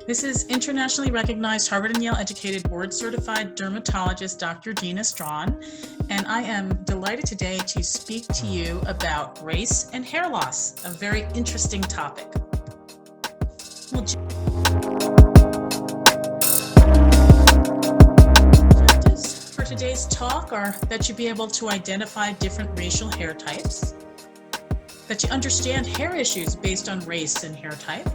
This is internationally recognized Harvard and Yale educated board-certified dermatologist Dr. Dina Strachan, and I am delighted today to speak to you about race and hair loss, a very interesting topic. Objectives for today's talk are that you be able to identify different racial hair types, that you understand hair issues based on race and hair type,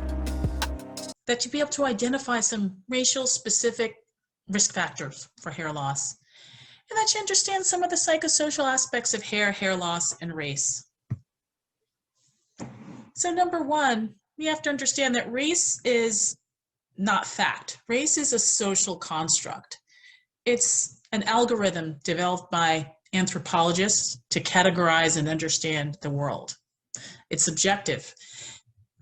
that you be able to identify some racial specific risk factors for hair loss, and that you understand some of the psychosocial aspects of hair loss, and race. So number one, we have to understand that race is not fact. Race is a social construct. It's an algorithm developed by anthropologists to categorize and understand the world. It's subjective.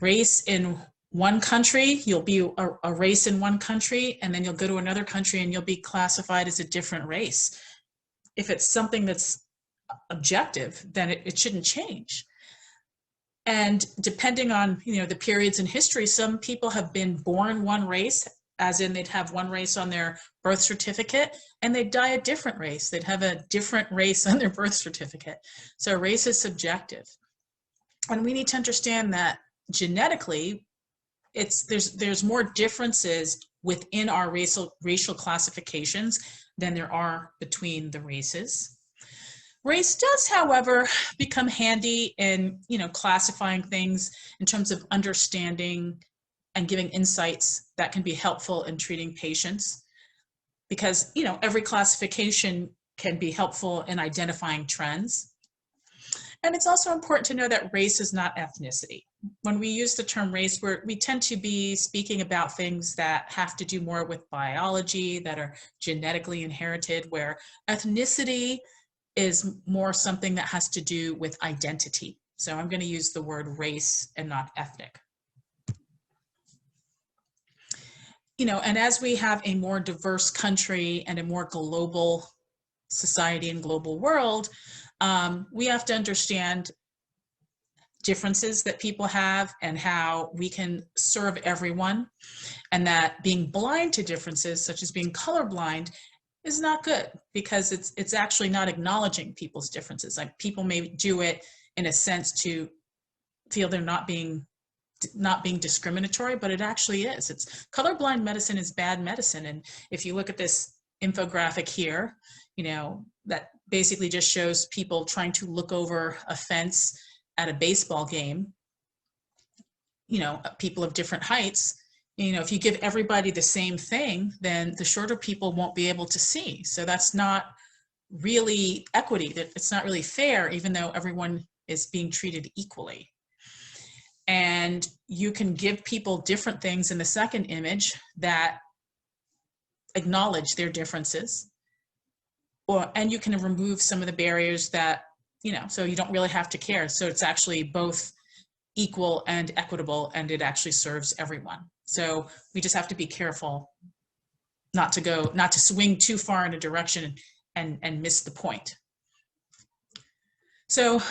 Race in one country, you'll be a race in one country, and then you'll go to another country and you'll be classified as a different race. If it's something that's objective, then it shouldn't change. And depending on the periods in history, some people have been born one race, as in they'd have one race on their birth certificate, and they'd die a different race. They'd have a different race on their birth certificate. So race is subjective. And we need to understand that genetically, there's more differences within our racial classifications than there are between the races. Race does, however, become handy in classifying things in terms of understanding and giving insights that can be helpful in treating patients, because every classification can be helpful in identifying trends. And it's also important to know that race is not ethnicity. When we use the term race, we tend to be speaking about things that have to do more with biology, that are genetically inherited, where ethnicity is more something that has to do with identity. So I'm going to use the word race and not ethnic. And as we have a more diverse country and a more global society and global world, we have to understand differences that people have and how we can serve everyone, and that being blind to differences, such as being colorblind, is not good, because it's actually not acknowledging people's differences. Like, people may do it in a sense to feel they're not being discriminatory, but it actually is. It's colorblind medicine is bad medicine. And if you look at this infographic here, that basically just shows people trying to look over a fence at a baseball game, people of different heights. If you give everybody the same thing, then the shorter people won't be able to see. So that's not really equity. It's not really fair, even though everyone is being treated equally. And you can give people different things in the second image that acknowledge their differences, and you can remove some of the barriers that, so you don't really have to care. So it's actually both equal and equitable, and it actually serves everyone. So we just have to be careful not to swing too far in a direction and miss the point. So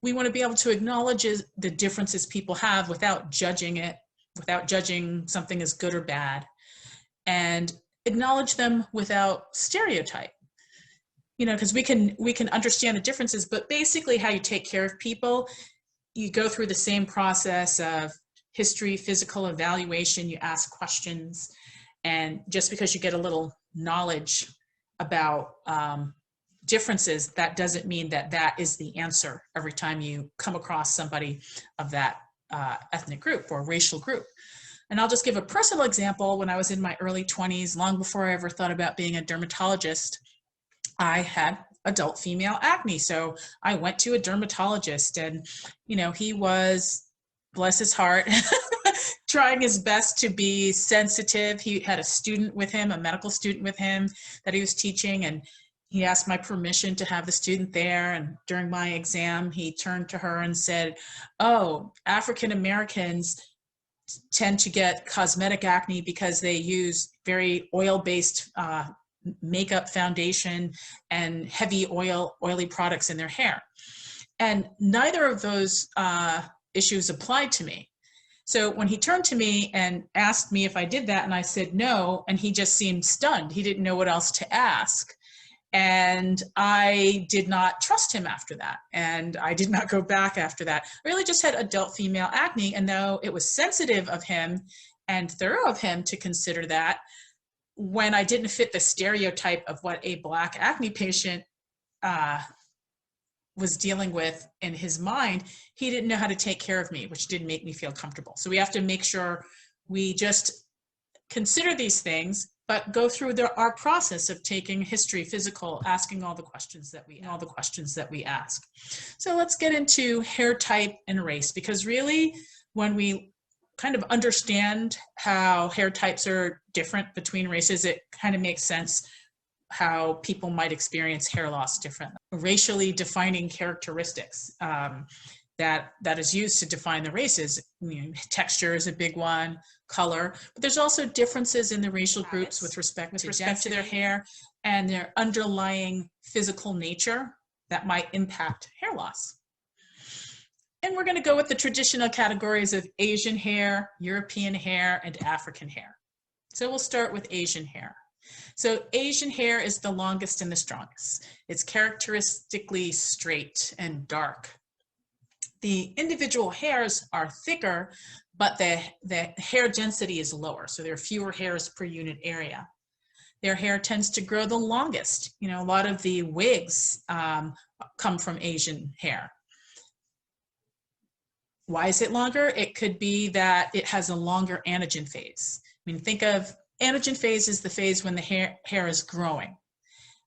we want to be able to acknowledge the differences people have without judging it, without judging something as good or bad, and acknowledge them without stereotype. Because we can understand the differences, but basically how you take care of people, you go through the same process of history, physical evaluation, you ask questions, and just because you get a little knowledge about differences, that doesn't mean that is the answer every time you come across somebody of that ethnic group or racial group. And I'll just give a personal example. When I was in my early 20s, long before I ever thought about being a dermatologist, I had adult female acne. So I went to a dermatologist, and, he was, bless his heart, trying his best to be sensitive. He had a student with him, a medical student with him that he was teaching, and he asked my permission to have the student there. And during my exam, he turned to her and said, "Oh, African Americans tend to get cosmetic acne because they use very oil-based makeup, foundation, and heavy oily products in their hair." And neither of those issues applied to me. So when he turned to me and asked me if I did that, and I said no, and he just seemed stunned. He didn't know what else to ask. And I did not trust him after that. And I did not go back after that. I really just had adult female acne. And though it was sensitive of him and thorough of him to consider that, when I didn't fit the stereotype of what a Black acne patient was dealing with in his mind, he didn't know how to take care of me, which didn't make me feel comfortable. So we have to make sure we just consider these things, but go through our process of taking history, physical, asking all the questions that we ask. So let's get into hair type and race, because really when we kind of understand how hair types are different between races, it kind of makes sense how people might experience hair loss differently. Racially defining characteristics that is used to define the races. Texture is a big one, color, but there's also differences in the racial groups with respect to their hair and their underlying physical nature that might impact hair loss. And we're going to go with the traditional categories of Asian hair, European hair, and African hair. So we'll start with Asian hair. So Asian hair is the longest and the strongest. It's characteristically straight and dark. The individual hairs are thicker, but the hair density is lower. So there are fewer hairs per unit area. Their hair tends to grow the longest. A lot of the wigs come from Asian hair. Why is it longer? It could be that it has a longer anagen phase. Think of anagen phase is the phase when the hair is growing.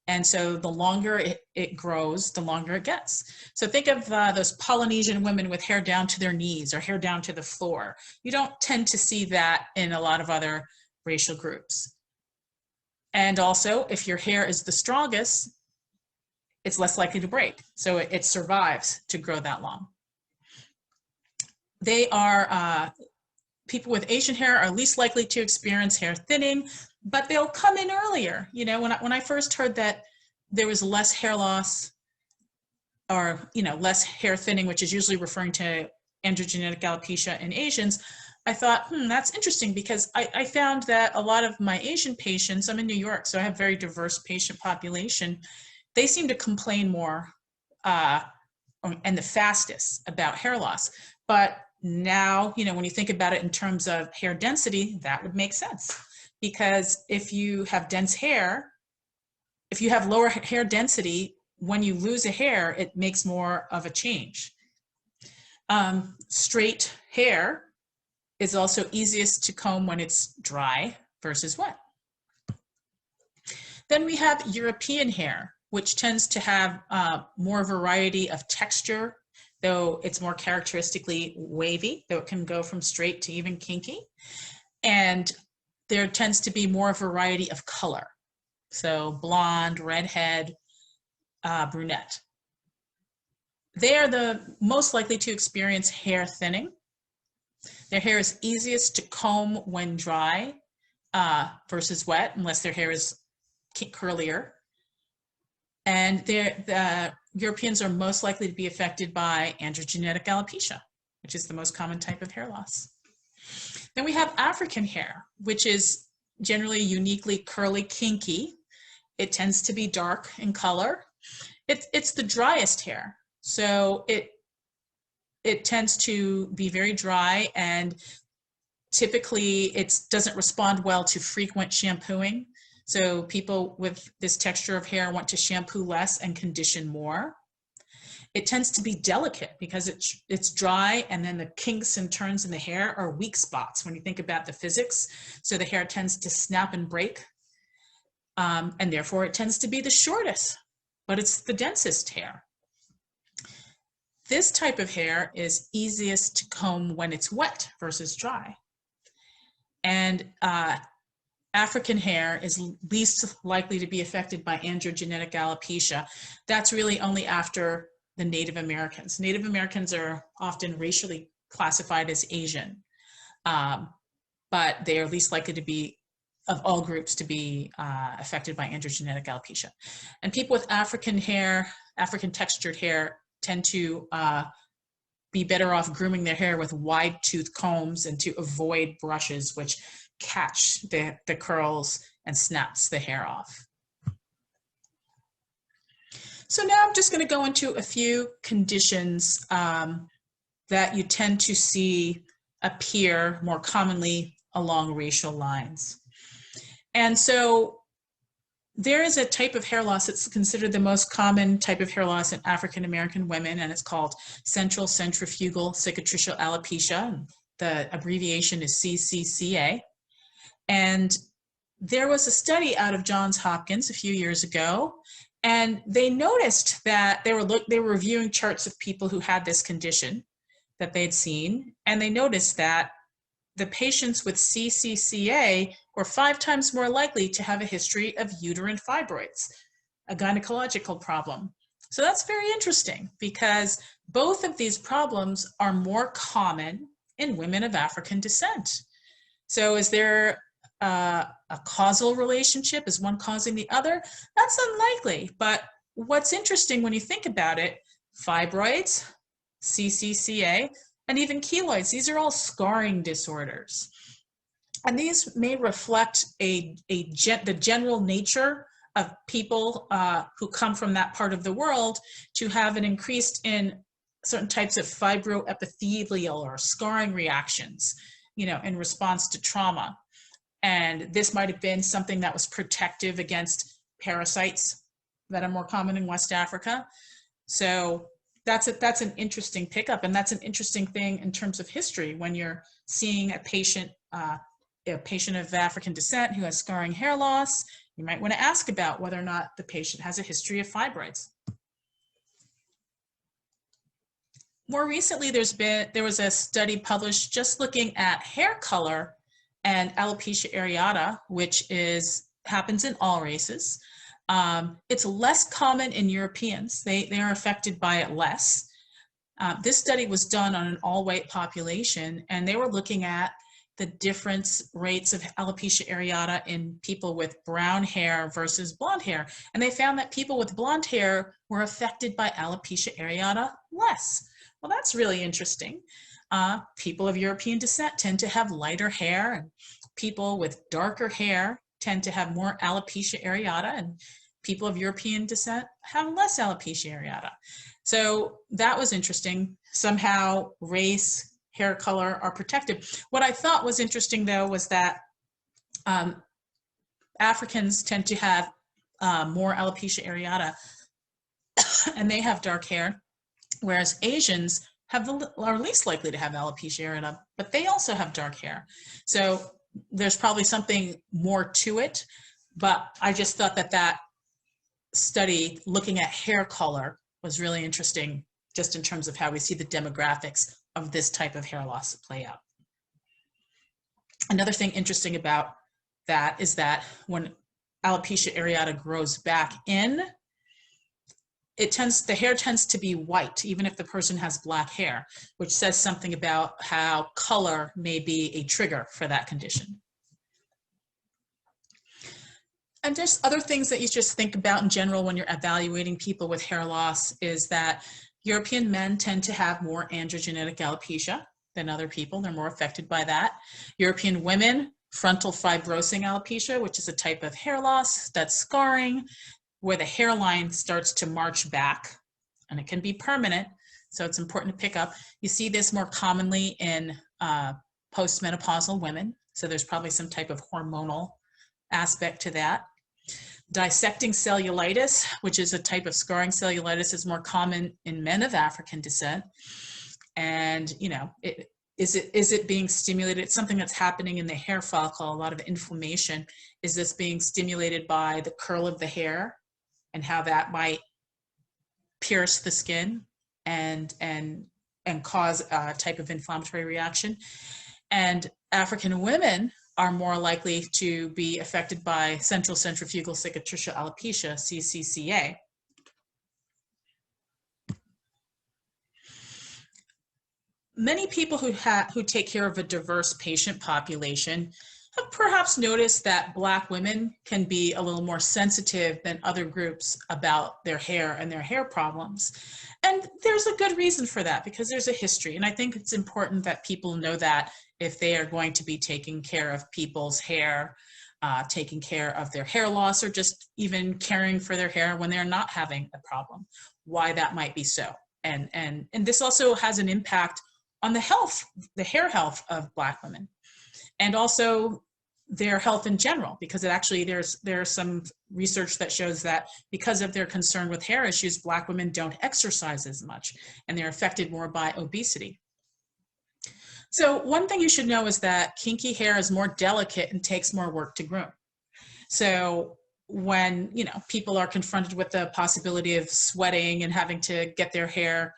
And so the longer it grows, the longer it gets. So think of those Polynesian women with hair down to their knees or hair down to the floor. You don't tend to see that in a lot of other racial groups. And also, if your hair is the strongest, it's less likely to break. So it survives to grow that long. They are, people with Asian hair are least likely to experience hair thinning, but they'll come in earlier. When I first heard that there was less hair loss or, less hair thinning, which is usually referring to androgenetic alopecia in Asians, I thought, that's interesting, because I found that a lot of my Asian patients, I'm in New York, so I have very diverse patient population, they seem to complain more and the fastest about hair loss. But now, when you think about it in terms of hair density, that would make sense. Because if you have dense hair, if you have lower hair density, when you lose a hair, it makes more of a change. Straight hair is also easiest to comb when it's dry versus wet. Then we have European hair, which tends to have more variety of texture, though it's more characteristically wavy, though it can go from straight to even kinky. And there tends to be more variety of color. So blonde, redhead, brunette. They are the most likely to experience hair thinning. Their hair is easiest to comb when dry versus wet, unless their hair is curlier. And the Europeans are most likely to be affected by androgenetic alopecia, which is the most common type of hair loss. Then we have African hair, which is generally uniquely curly, kinky. It tends to be dark in color. It's the driest hair. So it tends to be very dry, and typically it doesn't respond well to frequent shampooing. So people with this texture of hair want to shampoo less and condition more. It tends to be delicate because it's dry, and then the kinks and turns in the hair are weak spots when you think about the physics. So the hair tends to snap and break, and therefore it tends to be the shortest, but it's the densest hair. This type of hair is easiest to comb when it's wet versus dry. And African hair is least likely to be affected by androgenetic alopecia. That's really only after the Native Americans. Native Americans are often racially classified as Asian, but they are least likely to be, of all groups, to be affected by androgenetic alopecia. And people with African hair, African textured hair, tend to be better off grooming their hair with wide tooth combs and to avoid brushes, which catch the curls and snaps the hair off. So now I'm just going to go into a few conditions that you tend to see appear more commonly along racial lines. And so there is a type of hair loss that's considered the most common type of hair loss in African American women, and it's called central centrifugal cicatricial alopecia. The abbreviation is CCCA. And there was a study out of Johns Hopkins a few years ago, and they noticed that they were reviewing charts of people who had this condition that they'd seen, and they noticed that the patients with CCCA were 5 times more likely to have a history of uterine fibroids, a gynecological problem. So that's very interesting because both of these problems are more common in women of African descent. So is there a causal relationship? Is one causing the other? That's unlikely, but what's interesting when you think about it, fibroids, CCCA, and even keloids, these are all scarring disorders. And these may reflect the general nature of people who come from that part of the world to have an increase in certain types of fibroepithelial or scarring reactions, in response to trauma. And this might have been something that was protective against parasites that are more common in West Africa. So that's an interesting pickup, and that's an interesting thing in terms of history when you're seeing a patient of African descent who has scarring hair loss. You might want to ask about whether or not the patient has a history of fibroids. More recently, there was a study published just looking at hair color and alopecia areata, which happens in all races. It's less common in Europeans. They are affected by it less. This study was done on an all-white population, and they were looking at the difference rates of alopecia areata in people with brown hair versus blonde hair. And they found that people with blonde hair were affected by alopecia areata less. Well, that's really interesting. People of European descent tend to have lighter hair, and people with darker hair tend to have more alopecia areata, and people of European descent have less alopecia areata. So that was interesting. Somehow race, hair color are protected. What I thought was interesting, though, was that Africans tend to have more alopecia areata, and they have dark hair, whereas Asians are least likely to have alopecia areata, but they also have dark hair. So there's probably something more to it, but I just thought that study looking at hair color was really interesting, just in terms of how we see the demographics of this type of hair loss play out. Another thing interesting about that is that when alopecia areata grows back in, the hair tends to be white, even if the person has black hair, which says something about how color may be a trigger for that condition. And there's other things that you just think about in general when you're evaluating people with hair loss is that European men tend to have more androgenetic alopecia than other people. They're more affected by that. European women, frontal fibrosing alopecia, which is a type of hair loss that's scarring, where the hairline starts to march back, and it can be permanent, so it's important to pick up. You see this more commonly in postmenopausal women, so there's probably some type of hormonal aspect to that. Dissecting cellulitis, which is a type of scarring cellulitis, is more common in men of African descent. And is it being stimulated? It's something that's happening in the hair follicle, a lot of inflammation. Is this being stimulated by the curl of the hair and how that might pierce the skin and cause a type of inflammatory reaction? And African women are more likely to be affected by central centrifugal cicatricial alopecia, CCCA. Many people who take care of a diverse patient population have perhaps noticed that Black women can be a little more sensitive than other groups about their hair and their hair problems. And there's a good reason for that, because there's a history. And I think it's important that people know that if they are going to be taking care of people's hair, taking care of their hair loss, or just even caring for their hair when they're not having a problem, why that might be so. And this also has an impact on the health, the hair health of Black women, and also their health in general, because it actually there's some research that shows that because of their concern with hair issues, Black women don't exercise as much, and they're affected more by obesity. So one thing you should know is that kinky hair is more delicate and takes more work to groom. So when people are confronted with the possibility of sweating and having to get their hair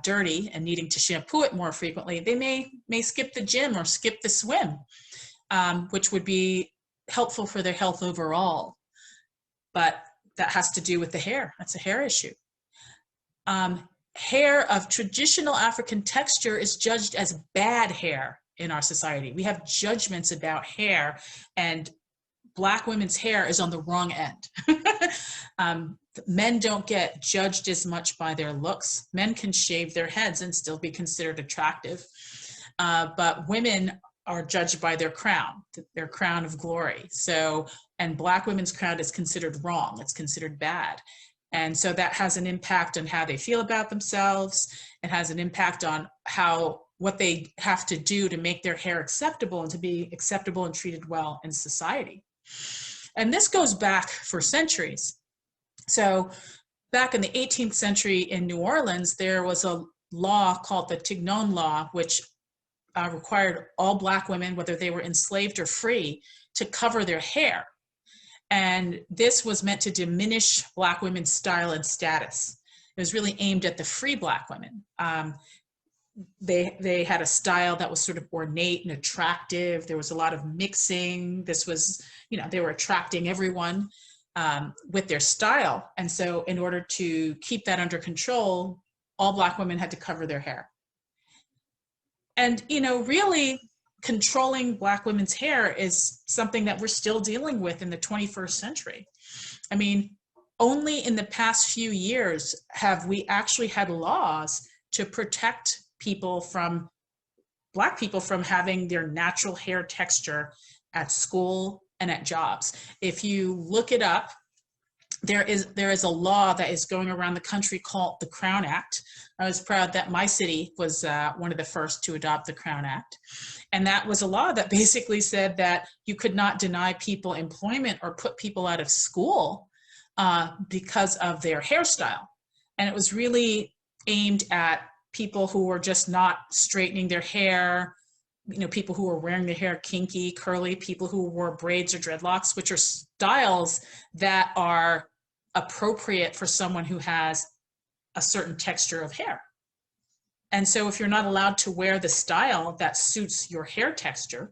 dirty and needing to shampoo it more frequently, they may skip the gym or skip the swim, which would be helpful for their health overall. But that has to do with the hair. That's a hair issue. Hair of traditional African texture is judged as bad hair in our society. We have judgments about hair, and Black women's hair is on the wrong end. Men don't get judged as much by their looks. Men can shave their heads and still be considered attractive. But women are judged by their crown of glory. So, and Black women's crown is considered wrong. It's considered bad. And so that has an impact on how they feel about themselves. It has an impact on what they have to do to make their hair acceptable and to be acceptable and treated well in society. And this goes back for centuries. So back in the 18th century in New Orleans, there was a law called the Tignon Law, which required all Black women, whether they were enslaved or free, to cover their hair. And this was meant to diminish Black women's style and status. It was really aimed at the free Black women. They had a style that was sort of ornate and attractive. There was a lot of mixing. This was, they were attracting everyone with their style. And so in order to keep that under control, all Black women had to cover their hair. And, really controlling Black women's hair is something that we're still dealing with in the 21st century. I mean, only in the past few years have we actually had laws to protect Black people from having their natural hair texture at school and at jobs. If you look it up, there is a law that is going around the country called the Crown Act. I was proud that my city was one of the first to adopt the Crown Act. And that was a law that basically said that you could not deny people employment or put people out of school because of their hairstyle. And it was really aimed at people who were just not straightening their hair, people who were wearing their hair kinky, curly, people who wore braids or dreadlocks, which are styles that are appropriate for someone who has a certain texture of hair. And so if you're not allowed to wear the style that suits your hair texture,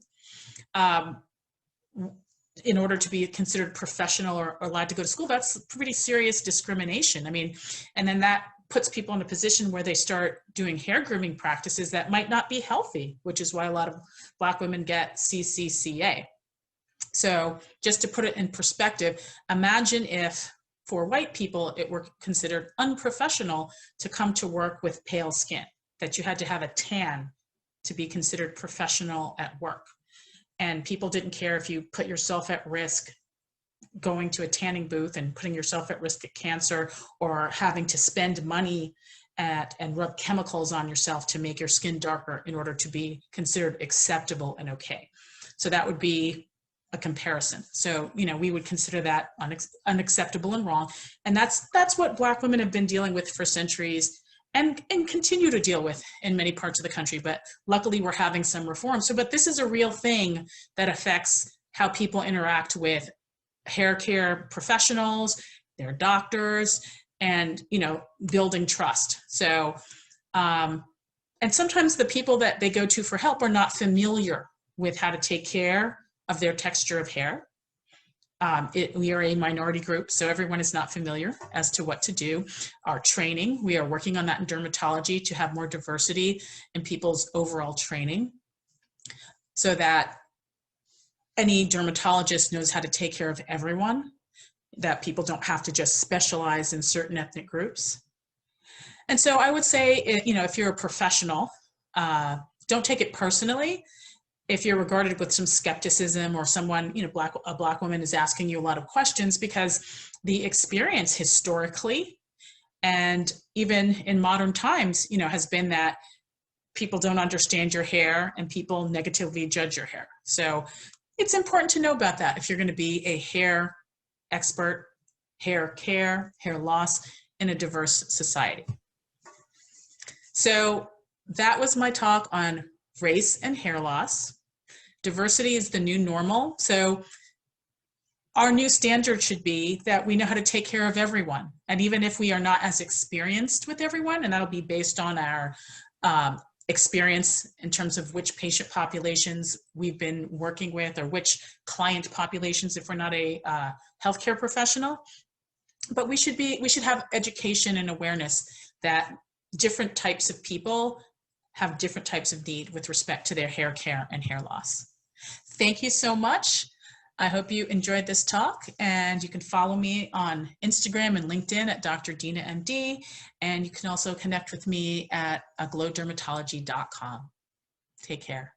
in order to be considered professional or allowed to go to school, that's pretty serious discrimination. I mean, and then that puts people in a position where they start doing hair grooming practices that might not be healthy, which is why a lot of Black women get CCCA. So just to put it in perspective, imagine if for white people, it were considered unprofessional to come to work with pale skin, that you had to have a tan to be considered professional at work. And people didn't care if you put yourself at risk going to a tanning booth and putting yourself at risk of cancer, or having to spend money and rub chemicals on yourself to make your skin darker in order to be considered acceptable and okay. So that would be a comparison. So, we would consider that unacceptable and wrong. And that's what Black women have been dealing with for centuries and continue to deal with in many parts of the country. But luckily we're having some reform. But this is a real thing that affects how people interact with hair care professionals, their doctors, and, building trust. So, and sometimes the people that they go to for help are not familiar with how to take care of their texture of hair. We are a minority group, so everyone is not familiar as to what to do. Our training, we are working on that in dermatology to have more diversity in people's overall training, so that any dermatologist knows how to take care of everyone, that people don't have to just specialize in certain ethnic groups. And so I would say, if you're a professional, don't take it personally. If you're regarded with some skepticism, or someone, a Black woman is asking you a lot of questions, because the experience historically and even in modern times, has been that people don't understand your hair and people negatively judge your hair. So it's important to know about that if you're going to be a hair expert, hair care, hair loss in a diverse society. So that was my talk on race and hair loss. Diversity is the new normal. So our new standard should be that we know how to take care of everyone. And even if we are not as experienced with everyone, and that'll be based on our experience in terms of which patient populations we've been working with, or which client populations if we're not a healthcare professional. But we should have education and awareness that different types of people have different types of need with respect to their hair care and hair loss. Thank you so much. I hope you enjoyed this talk, and you can follow me on Instagram and LinkedIn at Dr. Dina MD, and you can also connect with me at aglowdermatology.com. Take care.